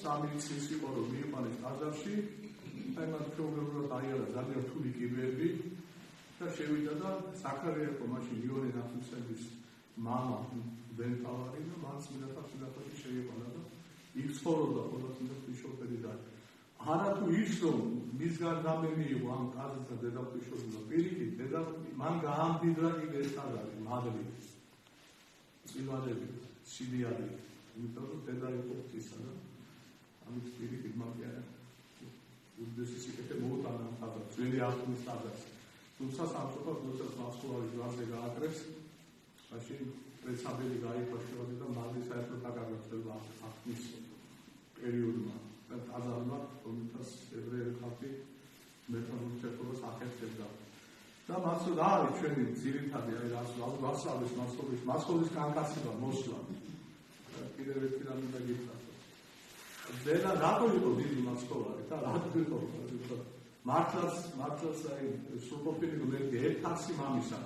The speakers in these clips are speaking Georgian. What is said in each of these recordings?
სამი წლის იყო რომ მიიყვანეს ტაძარში, აიმან ჩვეულებრივად დაიარა ძალიან რთული კიბეები და შევიდა და ზაქარია იყო მაშინ იონე ნათლისმცემლის მამა ბენთავარი და მან წინათაშვილად შეიყვანა და იქ ცხოვრობდა ყოველთვის ღვთისმშობელი და არა თუ ის რომ მისგან გამემიიღო ამ ტაძარს და დედაღვთისმშობელმა პირიქით დედა მან გაამდიდრა კიდე ეს ტაძარი მადლი წინვალები სიდიადი იმიტომ რომ დედა იყო ღვთისა და ამით პირიქით მაგია უდიდესი სიკეთე მოუტანა ამ ტაძარს ძველი აღთქმის ტაძარს თუმცა სამწუხაროდ როდესაც მასკოვაში ჯვარზე გააკრეს მაშინ პრეცაბელი გაიფაშებოდა და მალე საერთოდ დაგაგრძელდა აღთქმის პერიოდმა და ტაძარმა რომელთაც ებრაელი ხალხი მეტამორფოზას ახერხებდა და მასო და არის ჩვენი ძირითადი აი რასალის მასკოვის განკაცება მოსვლა კიდევ ერთი რამე და გითხრათ დედა რატო იყო დიდი მასკოვარი და რატო იყო მართლაც აი სრულყოფილი გმირი ერთ-ერთი მამისა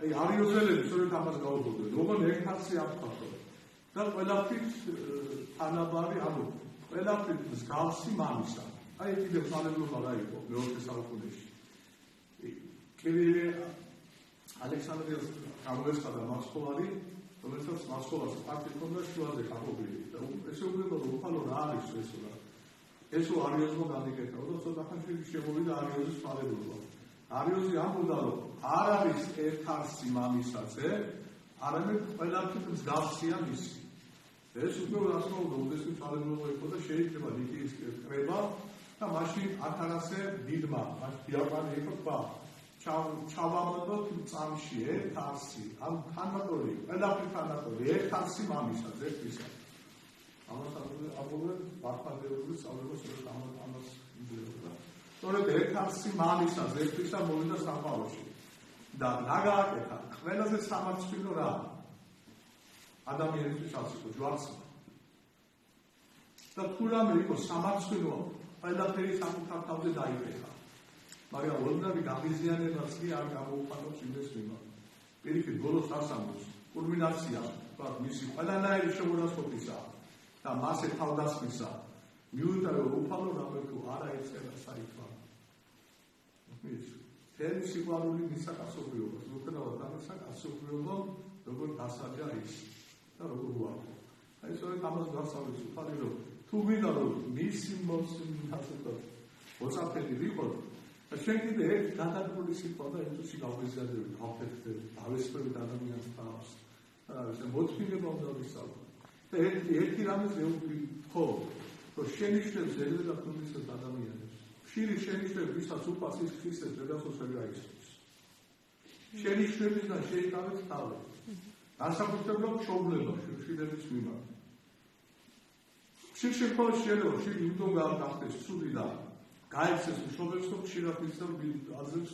აი არიოზელები სწორედ ამას გაუგებდნენ როგორ ერთ-ერთი აფხატო და ყველაფრის თანაბარი ანუ ყველაფრის მსგავსი მამისა აი კიდევ ფალებლობა რა იყო მეოთხე საუკუნეში კირილე ალექსანდრიას გამოეცხადა მასკოვარი რომელსაც მასკოვას ფაქტი ჰქონდა შუაზე გაყოფილი და ესე უბრალოდ რომ უფალო რა არის ესო არიოზმა გადიკეთა და ცოტა ხანში შემოვიდა არიოზის ფალებლობა არიოზი ამბობდა რომ არ არის ერთ-ერთი მამისაცე არამედ ყველაფრის მსგავსია მისი ეს უკვე რასაუბრობ უდიდესი ფალებლობა იყო და შეიძლება ნიკიის კრება და მაშინ 1800 დიდმა მას დიაკვანი იყო თქვა ჩავამოდოთ წამში ერთ-ერთი ამ თანატორი ყველაფრის თანატორი ერთ-ერთი მამისაცე ერთისა ამას ამბობენ ბარფადეულის სწავლებას ამას იძლეოდა. სწორედ ერთ-ერთი მამისა ზეპისა მოვიდა სამყაროში და რა გააკეთა? ყველაზე სამართლო რა? ადამიანისთვის ასიკო ჯვარცმა. და თუ რამე იყო სამართლო, ყველაფერი საკუთარ თავზე დაიკეთა. მაგრამ ოდნავი გამიზიანებას კი არ გამოუყენებს იმის მიმართ. პირიქით ბოლოს ასამბლეს კულმინაცია, თქვა მისი ყველანაირი შეურაცხყოფისა და მასე თავდასხმისა მიუხედავად რომ უფალო რამე თუ არა ეწევა საითვა. ის თემი სიყვარული მისაკასობრიობას, უბრალოდ ამისა კასობრიობა როგორ დასაჯა ის და როგორ უარყო. აი სწორედ ამას გასწავლის უფალი რომ თუ მინდა რომ მისი მოსინასება მოწაფელი ვიყო და შენ კიდე ერთ გადაგული სიტყვა და ეთოსი გავიზარდები, გავფეთქდები, დავესწრებით ადამიანს თავს. ეს მოთმინება უნდა ვისწავლო. და ერთი რამეს ეუბნები ხო რომ შენიშნებს ზედმეტ და თუნდაც ადამიანებს ხშირი შენიშნებს ვისაც უყვარს ის ქრისტეს დედასოს ვერ გაიცნობს შენიშნებისგან შეიკავებს თავი განსაკუთრებულად მშობლებაში შვილების მიმართ ხშირ შემთხვევაში შეიძლება ხშირი იმდომ გახდეს ცუდი და გაეცეს მშობელს რომ ხშირად მისცემ აზრს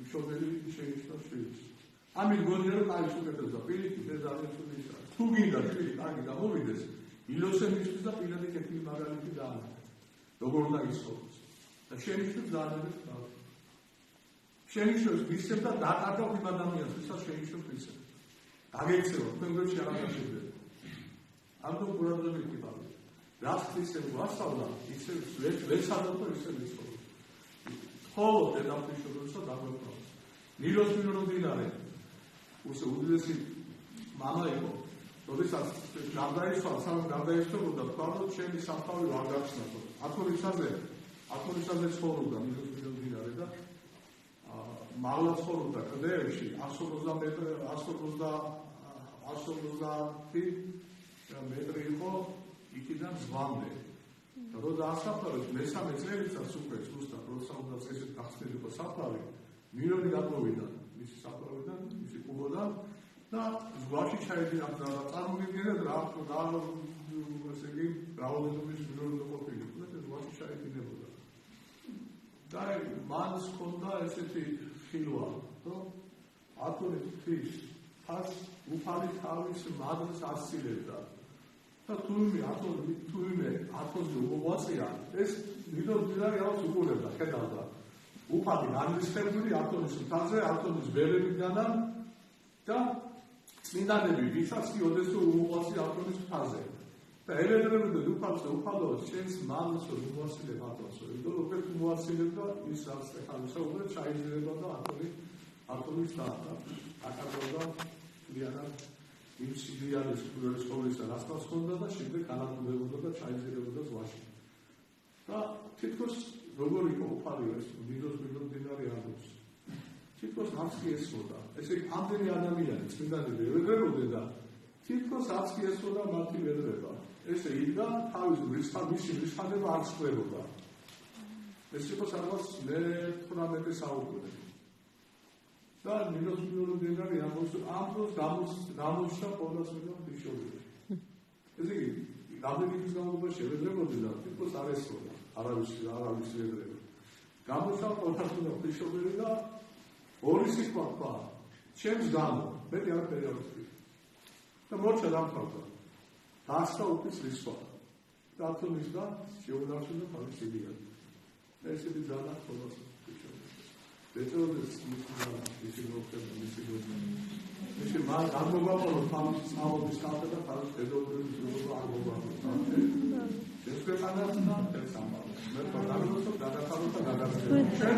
მშობელი შენიშნავს შვილს ამით გონია რომ კაი უკეთებს და პირიქით ეს ძალიან ცუდი ისაა თუ გინდა შვილი კარგი გამოვიდეს ილოსემისთვის და პირადი კეთილი მაგალითი დაამატა როგორ უნდა იცხოვროს და შენიშნებს დაანებებს თავი შენიშნებს ვისებ და დაკარგავ იმ ადამიანს ვისაც შენიშნებს ვისებ დაგექცევა თქვენ გვერდში არ აღაშენდება ამიტომ ყურადღებით ვიყავით რაც ქრისტემ გვასწავლა ისე ვეცადოთ რომ ისე ვიცხოვროთ ხოლო დედამფიშობელსა დაგვეყავს ნილოს მინოროდინარე უსე უდიდესი მამა იყო როდესაც გარდაიცვალა სამ გარდაიცვალა თქვა რომ ჩემი საფავი არ გაჩნდა ათორისაზე ცხოვრობდა ნილოს მინოროდინარე და მაღლა ცხოვრობდა კლდეებში 150 მეტრი იყო იქიდან ზღვამდე და როცა ასაფლავეს მესამე წელიწადს უკვე ზუსტად როცა უნდა წესით გახსნილიყო საფლავი მინოროდი გამოვიდა მისი საფლავიდან მისი კუბოდან და ზღვაში ჩაედინა და წარმოგიდგენთ რა ესე იგი რაოდენობის მინოროდი ყოფილიყო და ზღვაში ჩაედინებოდა და მან ჰქონდა ესეთი ხილვა რომ ათონის თვის ფას უფალი თავის მადლს ასწილებდა და თურმე ათონზე უღვაწია ეს მინოროდინარეავს უყურებდა ხედავდა უფალი განრისხებული ათონის მთაზე ათონის ველებიდანან და წმინდანები ვისაც კი ოდესო უღვაწი ათონის მთაზე და ელედრებოდი უფალო ჩემს მამის უმოასილებ ატოსო იმიტომ რომ ერთ უმოასილებდა ის რაც ეხალისა უკვე ჩაიძირება და ატომის აკადოდა ლიანად იმ სიდიალის სკოლის რასთან ჰქონდა და შემდეგ განადგურებოდა და ჩაიძირებოდა ზღვაში და თითქოს როგორ იყო უფალი ეს დიდოს მდინარე ამბობს თითქოს არც კი ესმოდა ესე ამდენი ადამიანი წმინდანები ელედრებოდნენ და თითქოს არც კი ესმოდა მათი ელედრება ესე იდგა თავის მისი რისხანება არ სწრებოდა ეს იყო სადღაც მე-18 საუკუნე და ნინოს მდინარე ამბობს ამ დროს გამოჩნდა ყოველწლიურად ბიშოპი ესე იგი რამდენი წლის განმავლობაში ელედრებოდნენ და თითქოს არ ესმოდა არავის ელედრება გამოჩნდა ყოველწლიურად ბიშოპი და ორი სიტყვა თქვა ჩემს გამო მე არაფერი არ ვთქვი და მორჩა დამთავრდა დასწა უფლის რისხვა და ათონის და შეუნარჩუნა თავის სიდიად ესეთი ძალა ხობას ბეჭოდეს მისი მან აღმოვაყოლო თავის სწავლობის კალთა და თავის დედოფლის როგორ აღმოვაყოლო ეს ქვეყანას და ეს ამბავს მე პარლამენტში გადახაროთ და გადაგწევთ ჩვენ